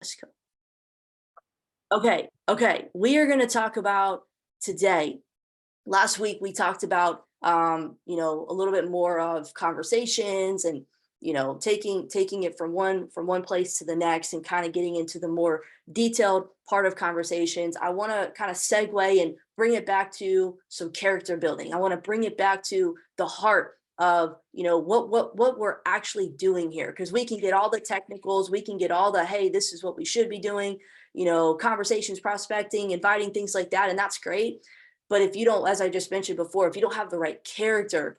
Let's go. Okay. We are going to talk about today. Last week we talked about a little bit more of conversations and taking it from one place to the next and kind of getting into the more detailed part of conversations. I want to kind of segue and bring it back to some character building. I want to bring it back to the heart of what we're actually doing here, because we can get all the technicals, we can get all the, hey, this is what we should be doing, conversations, prospecting, inviting, things like that, and that's great. But if you don't, as I just mentioned before, if you don't have the right character,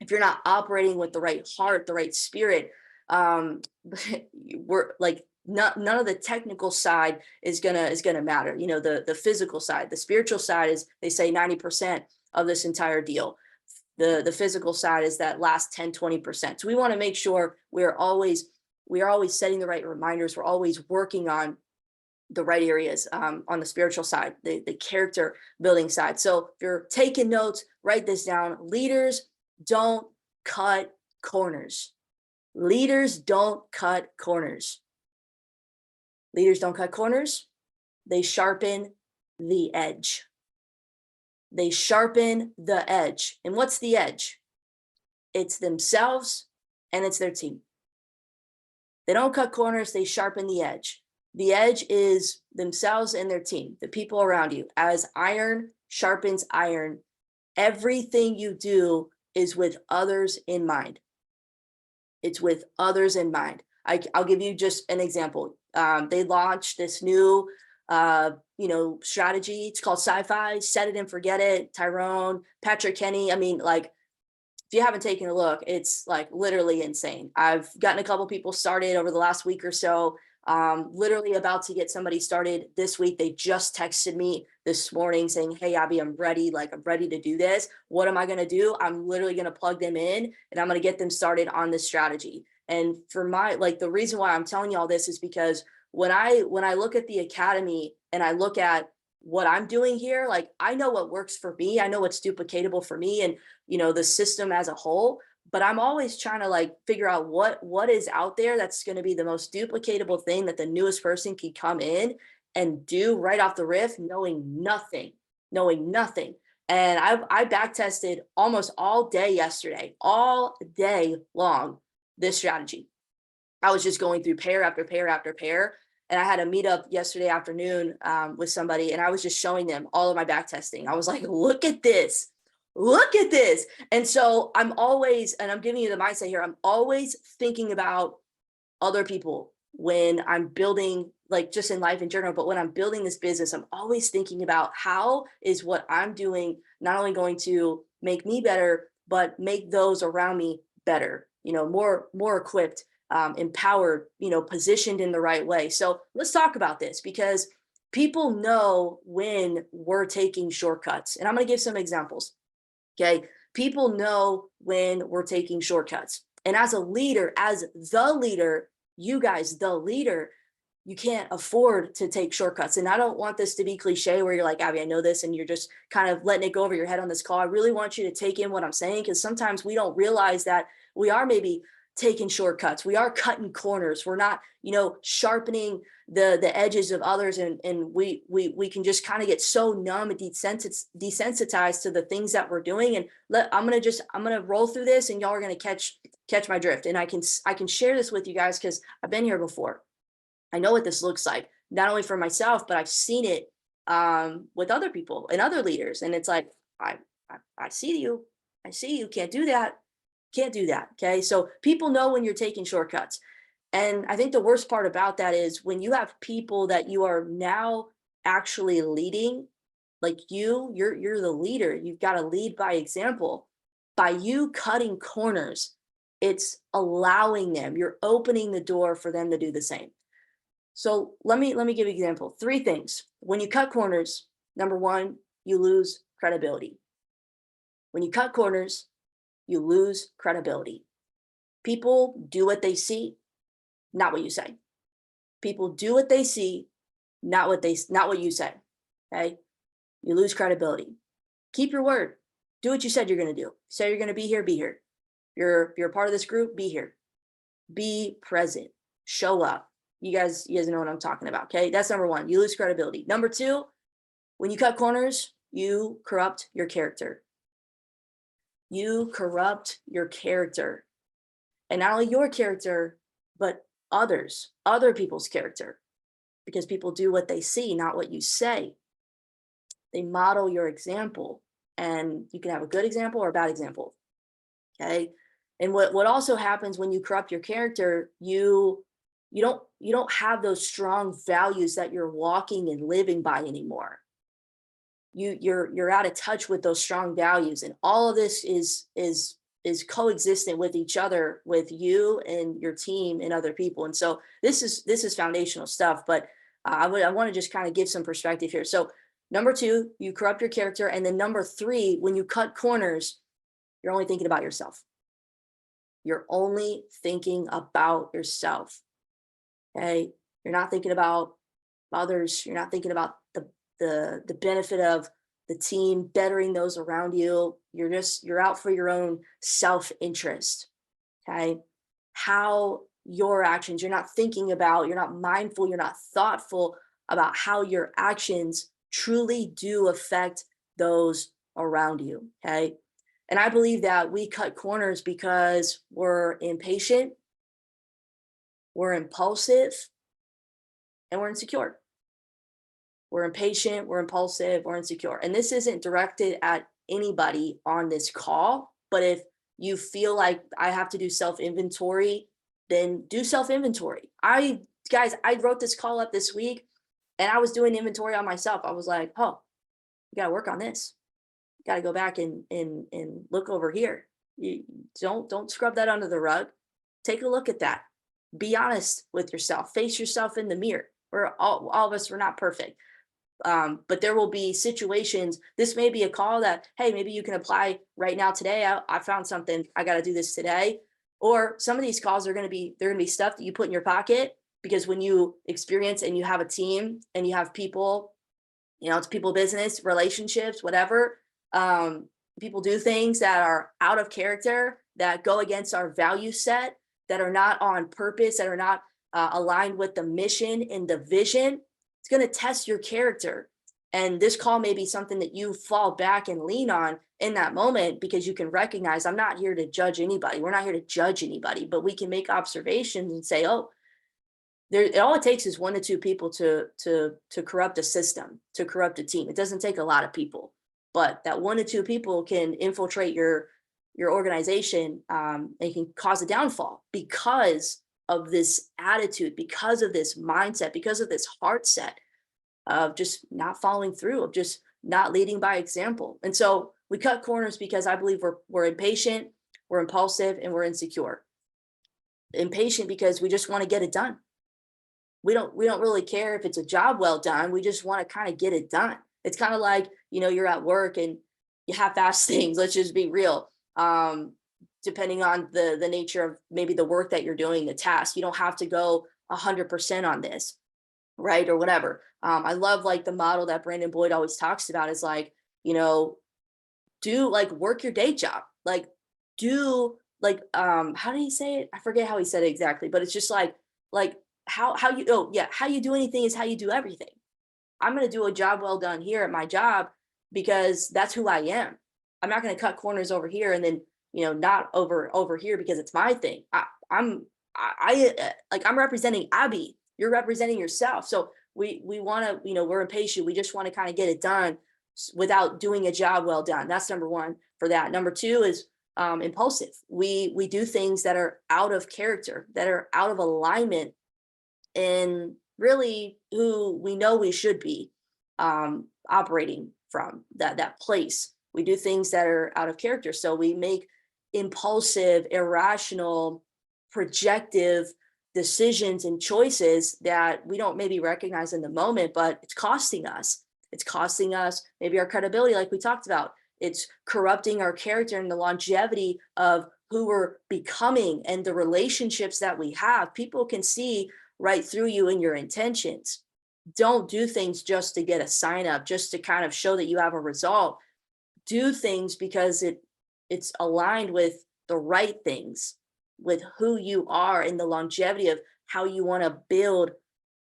if you're not operating with the right heart, the right spirit, we're like, none of the technical side is gonna matter. The physical side, the spiritual side is, they say, 90% of this entire deal. The physical side is that last 10-20%. So we want to make sure we are always setting the right reminders. We're always working on the right areas, on the spiritual side, the character building side. So if you're taking notes, write this down. Leaders don't cut corners. Leaders don't cut corners. Leaders don't cut corners. They sharpen the edge. They sharpen the edge. And what's the edge? It's themselves and it's their team. They don't cut corners, they sharpen the edge. The edge is themselves and their team, the people around you. As iron sharpens iron, everything you do is with others in mind. It's with others in mind. I'll give you just an example. They launched this new strategy. It's called sci-fi, set it and forget it. Tyrone, Patrick Kenny. I mean, like, if you haven't taken a look, it's like literally insane. I've gotten a couple people started over the last week or so. Literally about to get somebody started this week. They just texted me this morning saying, hey, Abby, I'm ready. Like, I'm ready to do this. What am I going to do? I'm literally going to plug them in and I'm going to get them started on this strategy. And for the reason why I'm telling you all this is because when I look at the academy and I look at what I'm doing here, like, I know what works for me. I know what's duplicatable for me and, the system as a whole, but I'm always trying to figure out what is out there that's going to be the most duplicatable thing that the newest person can come in and do right off the riff, knowing nothing. And I back tested almost all day yesterday, all day long, this strategy. I was just going through pair after pair after pair. And I had a meetup yesterday afternoon with somebody, and I was just showing them all of my back testing. I was like, look at this. And so I'm giving you the mindset here. I'm always thinking about other people when I'm building, like, just in life in general, but when I'm building this business, I'm always thinking about how is what I'm doing not only going to make me better, but make those around me better, more equipped, empowered, positioned in the right way. So let's talk about this, because people know when we're taking shortcuts. And I'm going to give some examples. Okay. People know when we're taking shortcuts. And as a leader, you guys, the leader, you can't afford to take shortcuts. And I don't want this to be cliche where you're like, Abby, I know this, and you're just kind of letting it go over your head on this call. I really want you to take in what I'm saying, because sometimes we don't realize that we are maybe taking shortcuts. We are cutting corners. We're not, sharpening the edges of others, and we can just kind of get so numb and desensitized to the things that we're doing. And I'm gonna roll through this, and y'all are gonna catch my drift. And I can share this with you guys because I've been here before. I know what this looks like, not only for myself, but I've seen it with other people and other leaders. And it's like, I see you. Can't do that. Okay. So people know when you're taking shortcuts. And I think the worst part about that is when you have people that you are now actually leading, like you're the leader. You've got to lead by example. By you cutting corners, it's allowing them, you're opening the door for them to do the same. So let me give you an example. 3 things. When you cut corners, number 1, you lose credibility. When you cut corners, you lose credibility. People do what they see, not what you say. People do what they see, not what you say. Okay? You lose credibility. Keep your word. Do what you said you're going to do. Say you're going to be here, be here. You're a part of this group, be here. Be present. Show up. You guys know what I'm talking about. Okay. That's number one. You lose credibility. Number two, when you cut corners, you corrupt your character. You corrupt your character. And not only your character, but other people's character. Because people do what they see, not what you say. They model your example. And you can have a good example or a bad example. Okay. And what also happens when you corrupt your character, you don't have those strong values that you're walking and living by anymore. You're out of touch with those strong values, and all of this is coexistent with each other, with you and your team and other people. And so this is foundational stuff. But I want to just kind of give some perspective here. So number two, you corrupt your character, and then number three, when you cut corners, you're only thinking about yourself. You're only thinking about yourself. Okay, you're not thinking about others. You're not thinking about the benefit of the team, bettering those around you. You're out for your own self-interest. Okay, how your actions, you're not thinking about, you're not mindful, you're not thoughtful about how your actions truly do affect those around you. Okay, and I believe that we cut corners because we're impatient, we're impulsive, and we're insecure. We're impatient, we're impulsive, we're insecure. And this isn't directed at anybody on this call, but if you feel like I have to do self-inventory, then do self-inventory. Guys, I wrote this call up this week and I was doing inventory on myself. I was like, oh, you gotta work on this. You gotta go back and look over here. You don't scrub that under the rug. Take a look at that. Be honest with yourself. Face yourself in the mirror. We're all of us, we're not perfect. But there will be situations. This may be a call that, hey, maybe you can apply right now today. I found something. I got to do this today. Or some of these calls are going to be, they're going to be stuff that you put in your pocket, because when you experience and you have a team and you have people, it's people business, relationships, whatever. People do things that are out of character, that go against our value set, that are not on purpose, that are not aligned with the mission and the vision. It's going to test your character. And this call may be something that you fall back and lean on in that moment, because you can recognize, I'm not here to judge anybody. We're not here to judge anybody, but we can make observations and say, oh, all it takes is 1 to 2 people to corrupt a system, to corrupt a team. It doesn't take a lot of people, but that 1 to 2 people can infiltrate your organization, and can cause a downfall because of this attitude, because of this mindset, because of this heart set of just not following through, of just not leading by example. And so we cut corners because I believe we're impatient, we're impulsive, and we're insecure. Impatient because we just want to get it done. We don't really care if it's a job well done. We just want to kind of get it done. It's kind of like, you're at work and you half-ass things. Let's just be real. Depending on the nature of maybe the work that you're doing, the task, you don't have to go 100% on this, right? Or whatever. I love like the model that Brandon Boyd always talks about is like, do like work your day job, like do like, how did he say it? I forget how he said it exactly, but it's just like how you do anything is how you do everything. I'm going to do a job well done here at my job because that's who I am. I'm not going to cut corners over here and then, not over here because it's my thing. I'm representing Abby. You're representing yourself. So we want to, we're impatient. We just want to kind of get it done without doing a job well done. That's number one for that. Number two is impulsive. We do things that are out of character, that are out of alignment, and really who we know we should be operating from that place. We do things that are out of character. So we make impulsive, irrational, projective decisions and choices that we don't maybe recognize in the moment, but it's costing us. It's costing us maybe our credibility, like we talked about. It's corrupting our character and the longevity of who we're becoming and the relationships that we have. People can see right through you and your intentions. Don't do things just to get a sign up, just to kind of show that you have a result. Do things because it's aligned with the right things, with who you are and the longevity of how you want to build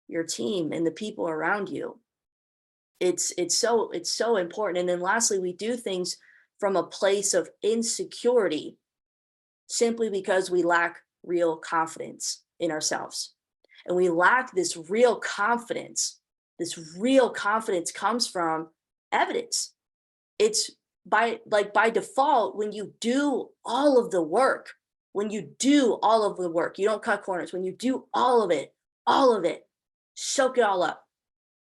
your team and the people around you. It's so important. And then lastly, we do things from a place of insecurity simply because we lack real confidence in ourselves. And we lack this real confidence. This real confidence comes from evidence. It's by default, when you do all of the work, when you do all of the work, you don't cut corners. When you do all of it, soak it all up.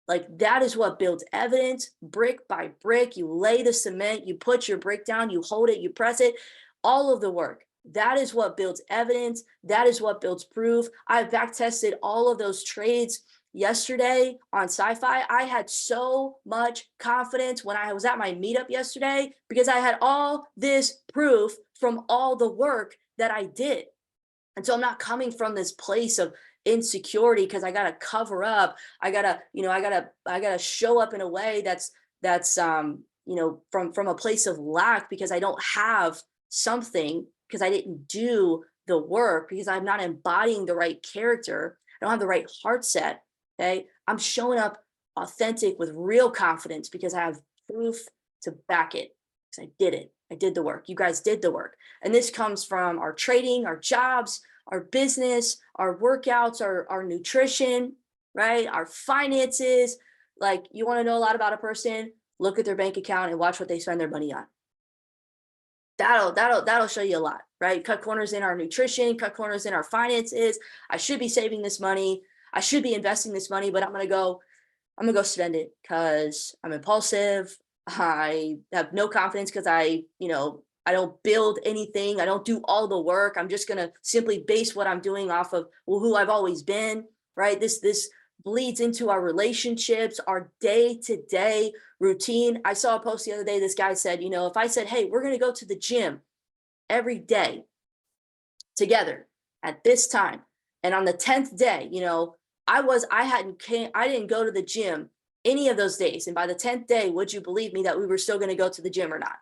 Like that is what builds evidence brick by brick. You lay the cement, you put your brick down, you hold it, you press it, all of the work. That is what builds evidence. That is what builds proof. I back tested all of those trades yesterday on sci-fi. I had so much confidence when I was at my meetup yesterday because I had all this proof from all the work that I did. And so I'm not coming from this place of insecurity because I gotta cover up. I gotta show up in a way that's from a place of lack because I don't have something, because I didn't do the work, because I'm not embodying the right character. I don't have the right heart set. Okay. I'm showing up authentic with real confidence because I have proof to back it. Because I did it. I did the work. You guys did the work. And this comes from our trading, our jobs, our business, our workouts, our nutrition, right? Our finances. Like, you want to know a lot about a person, look at their bank account and watch what they spend their money on. That'll show you a lot, right? Cut corners in our nutrition, cut corners in our finances. I should be saving this money. I should be investing this money, but I'm gonna go spend it because I'm impulsive. I have no confidence because I don't build anything. I don't do all the work. I'm just gonna simply base what I'm doing off of who I've always been, right? This bleeds into our relationships, our day-to-day routine. I saw a post the other day. This guy said, if I said, hey, we're gonna go to the gym every day together at this time, and on the 10th day, I didn't go to the gym any of those days, and by the 10th day, would you believe me that we were still going to go to the gym or not?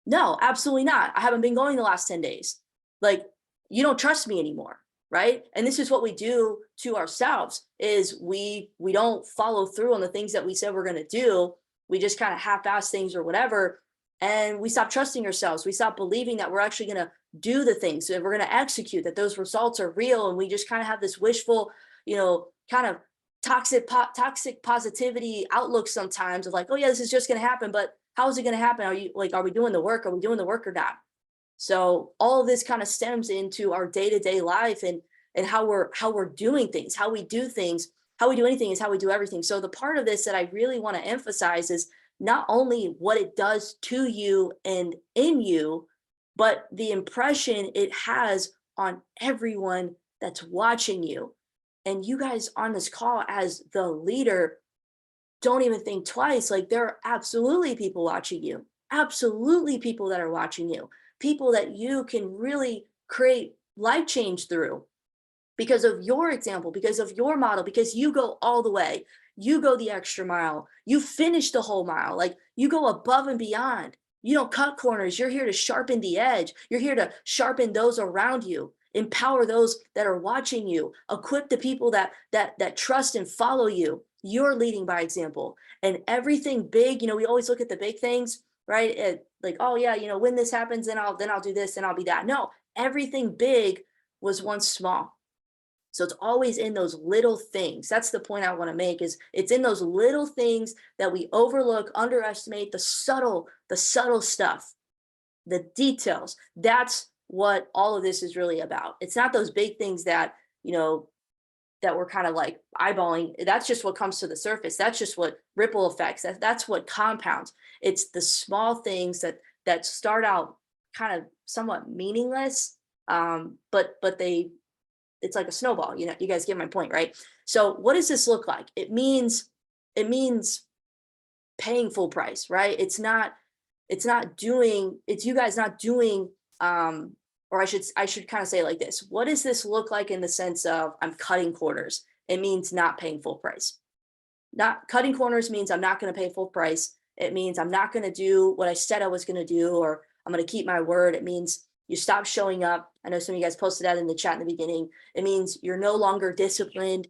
No, absolutely not. I haven't been going the last 10 days. Like, you don't trust me anymore, right? And this is what we do to ourselves, is we don't follow through on the things that we said we're going to do. We just kind of half-ass things or whatever, and we stop trusting ourselves. We stop believing that we're actually going to do the things, that we're going to execute, that those results are real, and we just kind of have this wishful, kind of toxic positivity outlook sometimes of like, oh yeah, this is just going to happen. But how is it going to happen? Are we doing the work? Are we doing the work or not? So all of this kind of stems into our day-to-day life and how we're doing things, how we do things. How we do anything is how we do everything. So the part of this that I really want to emphasize is not only what it does to you and in you, but the impression it has on everyone that's watching you. And you guys on this call, as the leader, don't even think twice. Like, there are absolutely people watching you, absolutely people that are watching you, people that you can really create life change through because of your example, because of your model, because you go all the way, you go the extra mile, you finish the whole mile, like you go above and beyond. You don't cut corners. You're here to sharpen the edge. You're here to sharpen those around you, empower those that are watching you, equip the people that trust and follow you. You're leading by example. And everything big, we always look at the big things, right? Like, oh yeah, when this happens, then I'll do this and I'll be that. No, everything big was once small. So it's always in those little things. That's the point I want to make, is it's in those little things that we overlook, underestimate, the subtle stuff, the details. That's what all of this is really about. It's not those big things that, that we're kind of like eyeballing. That's just what comes to the surface. That's just what ripple effects. That's what compounds. It's the small things that start out kind of somewhat meaningless, but it's like a snowball. You guys get my point, right? So what does this look like? It means paying full price, right? It's you guys not doing, or I should kind of say it like this. What does this look like in the sense of I'm cutting corners? It means not paying full price. Not cutting corners means I'm not going to pay full price. It means I'm not going to do what I said I was going to do, or I'm going to keep my word. It means you stop showing up I know some of you guys posted that in the chat in the beginning. It means you're no longer disciplined.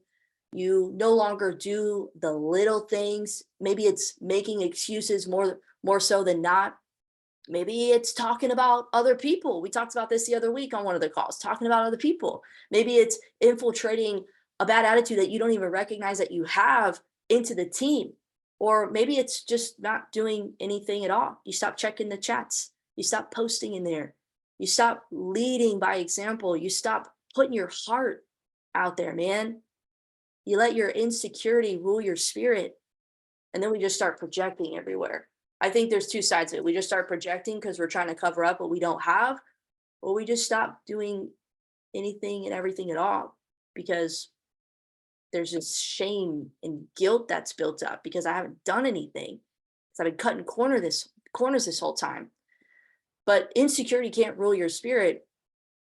You no longer do the little things. Maybe it's making excuses more so than not. Maybe it's talking about other people. We talked about this the other week on one of the calls, talking about other people. Maybe it's infiltrating a bad attitude that you don't even recognize that you have into the team. Or maybe it's just not doing anything at all. You stop checking the chats. You stop posting in there. You stop leading by example. You stop putting your heart out there, man. You let your insecurity rule your spirit. And then we just start projecting everywhere. I think there's two sides of it. We just start projecting because we're trying to cover up what we don't have, or we just stop doing anything and everything at all because there's this shame and guilt that's built up because I haven't done anything. Because I've been cutting corners this whole time. But insecurity can't rule your spirit.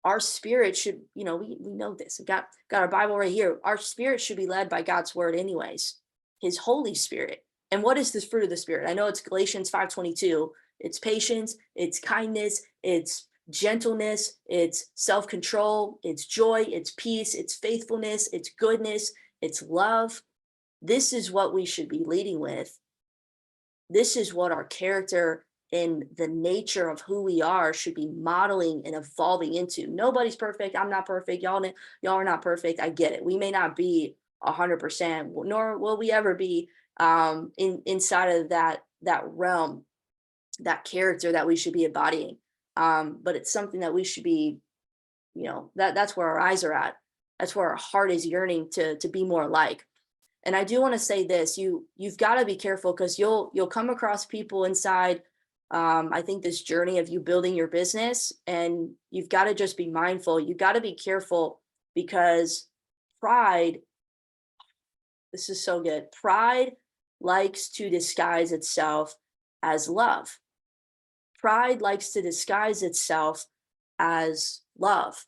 Our spirit should, we know this. We got our Bible right here. Our spirit should be led by God's word anyways, his Holy Spirit. And what is this fruit of the Spirit? I know it's Galatians 5:22. It's patience, it's kindness, it's gentleness, it's self-control, it's joy, it's peace, it's faithfulness, it's goodness, it's love. This is what we should be leading with. This is what our character and the nature of who we are should be modeling and evolving into. Nobody's perfect. I'm not perfect. Y'all are not perfect. I get it. We may not be 100%, nor will we ever be inside of that realm, that character that we should be embodying. But it's something that we should be, that's where our eyes are at. That's where our heart is yearning to be more like. And I do want to say this: you've got to be careful because you'll come across people inside. I think this journey of you building your business, and you've got to just be mindful. You got to be careful because pride. This is so good. Pride likes to disguise itself as love. Pride likes to disguise itself as love.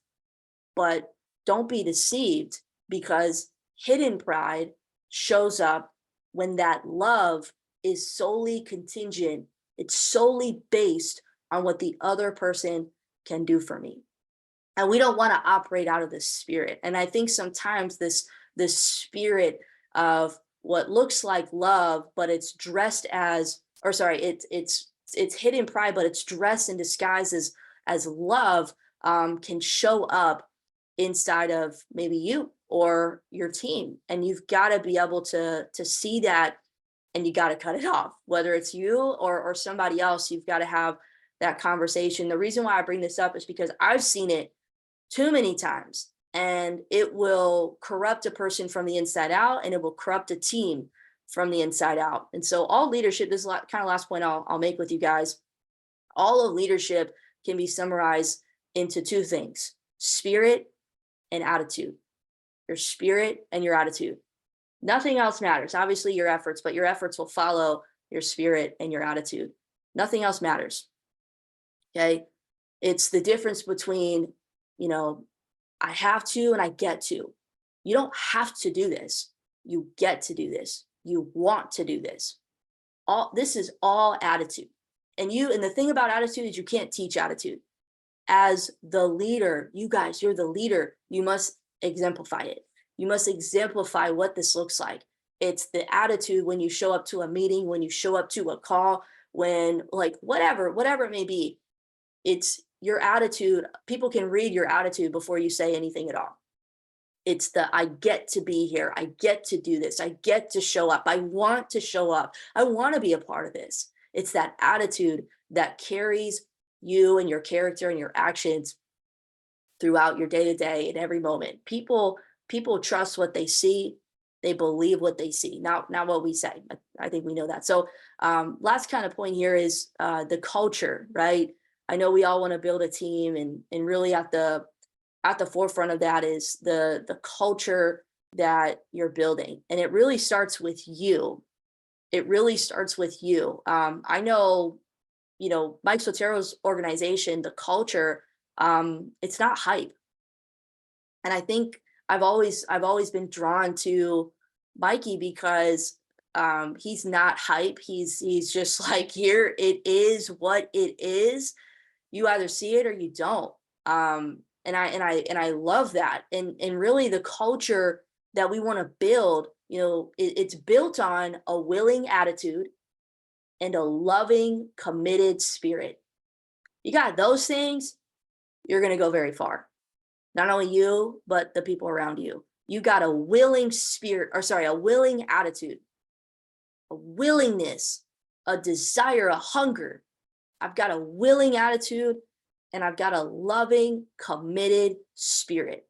But don't be deceived because hidden pride shows up when that love is solely contingent. It's solely based on what the other person can do for me. And we don't want to operate out of this spirit. And I think sometimes this spirit of what looks like love, but it's dressed as, or sorry, it's hidden pride, but it's dressed and disguised as love, can show up inside of maybe you or your team. And you've got to be able to see that, and you got to cut it off, whether it's you or somebody else. You've got to have that conversation. The reason why I bring this up is because I've seen it too many times, and it will corrupt a person from the inside out, and it will corrupt a team from the inside out. And so all leadership, this is kind of last point I'll make with you guys. All of leadership can be summarized into two things: spirit and attitude. Your spirit and your attitude. Nothing else matters. Obviously your efforts, but your efforts will follow your spirit and your attitude. Nothing else matters. Okay. It's the difference between, I have to and I get to. You don't have to do this. You get to do this. You want to do this. This is all attitude. And the thing about attitude is you can't teach attitude. As the leader, you guys, you're the leader. You must exemplify it. You must exemplify what this looks like. It's the attitude when you show up to a meeting, when you show up to a call, when whatever it may be. It's your attitude. People can read your attitude before you say anything at all. It's I get to be here. I get to do this. I get to show up. I want to show up. I want to be a part of this. It's that attitude that carries you and your character and your actions throughout your day-to-day and every moment. People trust what they see. They believe what they see, not what we say. I think we know that. So last kind of point here is the culture, right? I know we all want to build a team, and really at the forefront of that is the culture that you're building. And it really starts with you. It really starts with you. I know, Mike Sotero's organization, the culture, it's not hype. And I think I've always been drawn to Mikey because he's not hype. He's just like, here it is what it is. You either see it or you don't. And I love that. And really the culture that we want to build, it's built on a willing attitude and a loving, committed spirit. You got those things, you're going to go very far. Not only you, but the people around you. You got a willing spirit, or sorry, a willing attitude, a willingness, a desire, a hunger. I've got a willing attitude and I've got a loving, committed spirit.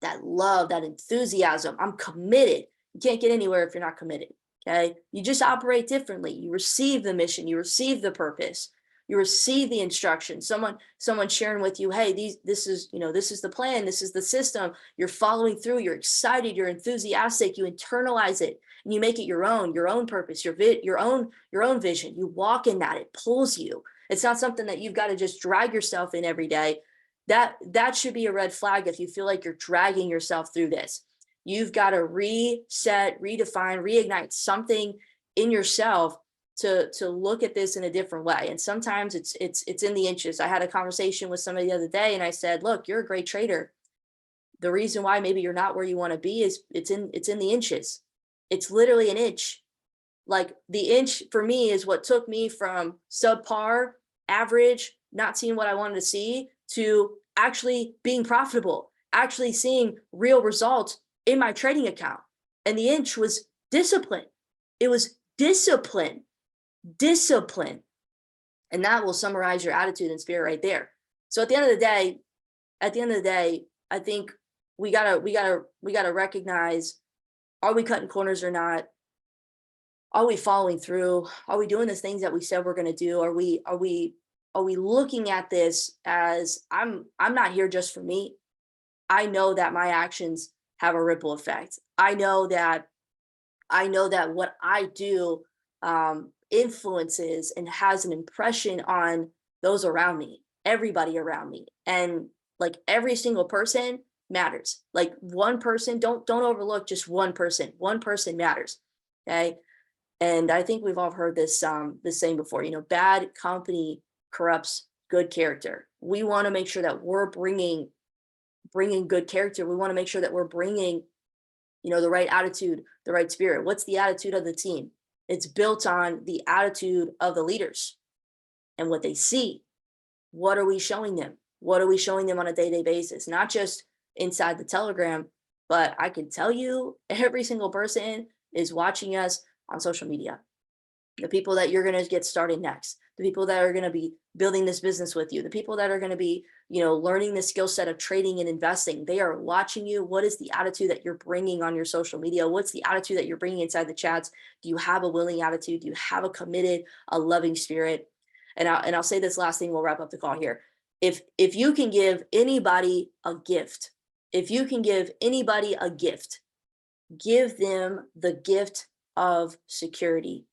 That love, that enthusiasm. I'm committed. You can't get anywhere if you're not committed. Okay. You just operate differently. You receive the mission, you receive the purpose, you receive the instruction. Someone sharing with you, hey, this is the plan, this is the system. You're following through, you're excited, you're enthusiastic, you internalize it, and you make it your own purpose, your own vision. You walk in that, it pulls you. It's not something that you've got to just drag yourself in every day. That should be a red flag if you feel like you're dragging yourself through this. You've got to reset, redefine, reignite something in yourself to look at this in a different way. And sometimes it's in the inches. I had a conversation with somebody the other day and I said, look, you're a great trader. The reason why maybe you're not where you want to be is it's in the inches. It's literally an inch. Like the inch for me is what took me from subpar, average, not seeing what I wanted to see, to actually being profitable, actually seeing real results in my trading account. And the inch was discipline. It was discipline. And that will summarize your attitude and spirit right there. So at the end of the day, I think we gotta recognize, are we cutting corners or not? Are we following through? Are we doing the things that we said we're going to do? Are we looking at this as I'm not here just for me? I know that my actions have a ripple effect. I know that what I do influences and has an impression on those around me, everybody around me. And like every single person matters. Like one person, don't overlook just one person. One person matters. Okay. And I think we've all heard this saying before, bad company corrupts good character. We want to make sure that we're bringing good character. We want to make sure that we're bringing, the right attitude, the right spirit. What's the attitude of the team? It's built on the attitude of the leaders and what they see. What are we showing them? What are we showing them on a day-to-day basis? Not just inside the Telegram, but I can tell you every single person is watching us on social media. The people that you're going to get started next, the people that are going to be building this business with you, the people that are going to be, learning the skill set of trading and investing, they are watching you. What is the attitude that you're bringing on your social media? What's the attitude that you're bringing inside the chats? Do you have a willing attitude? Do you have a committed, a loving spirit? And I'll say this last thing, we'll wrap up the call here. If you can give anybody a gift, give them the gift of security.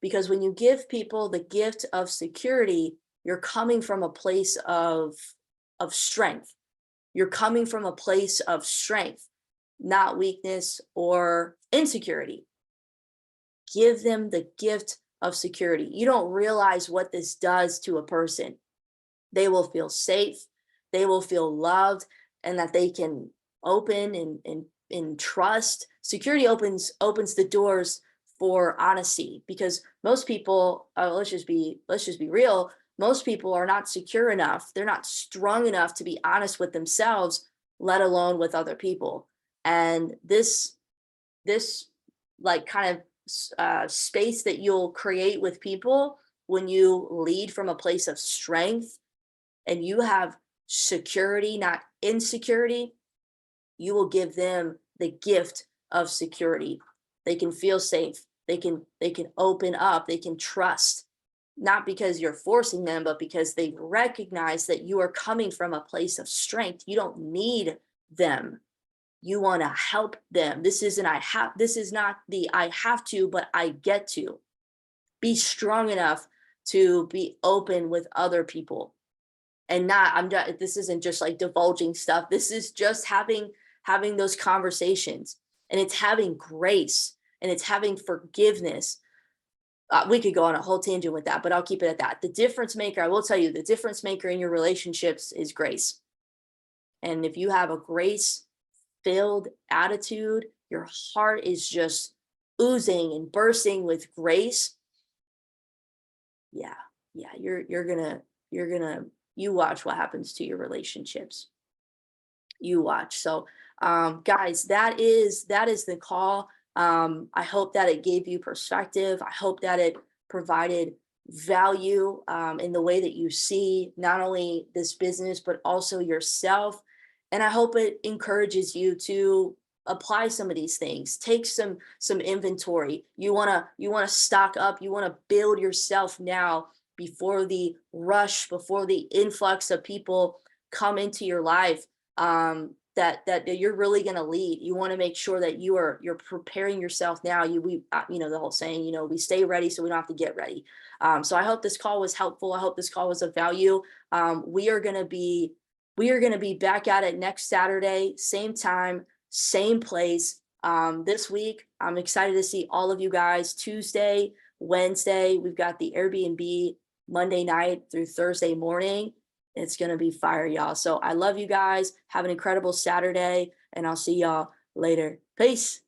Because when you give people the gift of security, you're coming from a place of strength. You're coming from a place of strength, not weakness or insecurity. Give them the gift of security. You don't realize what this does to a person. They will feel safe, they will feel loved, and that they can open and trust. Security opens the doors for honesty, because most people, let's just be real, most people are not secure enough, they're not strong enough to be honest with themselves, let alone with other people. And this like kind of space that you'll create with people when you lead from a place of strength and you have security, not insecurity, you will give them the gift of security. They can feel safe. They can open up. They can trust, not because you're forcing them, but because they recognize that you are coming from a place of strength. You don't need them. You want to help them. This is not the I have to, but I get to. Be strong enough to be open with other people. And this isn't just like divulging stuff. This is just having those conversations, and it's having grace, and it's having forgiveness. we could go on a whole tangent with that, but I'll keep it at that. The difference maker, I will tell you, the difference maker in your relationships is grace. And if you have a grace filled attitude, your heart is just oozing and bursting with grace. Yeah, yeah, you watch what happens to your relationships. You watch. So, guys, that is the call. I hope that it gave you perspective. I hope that it provided value in the way that you see not only this business but also yourself. And I hope it encourages you to apply some of these things. Take some inventory. You wanna stock up. You wanna build yourself now before the rush, before the influx of people come into your life that you're really going to lead. You want to make sure that you're preparing yourself now. The whole saying, we stay ready so we don't have to get ready. So I hope this call was helpful. I hope this call was of value. We are going to be back at it next Saturday, same time, same place. This week, I'm excited to see all of you guys. Tuesday, Wednesday, we've got the Airbnb Monday night through Thursday morning. It's going to be fire, y'all. So I love you guys. Have an incredible Saturday, and I'll see y'all later. Peace.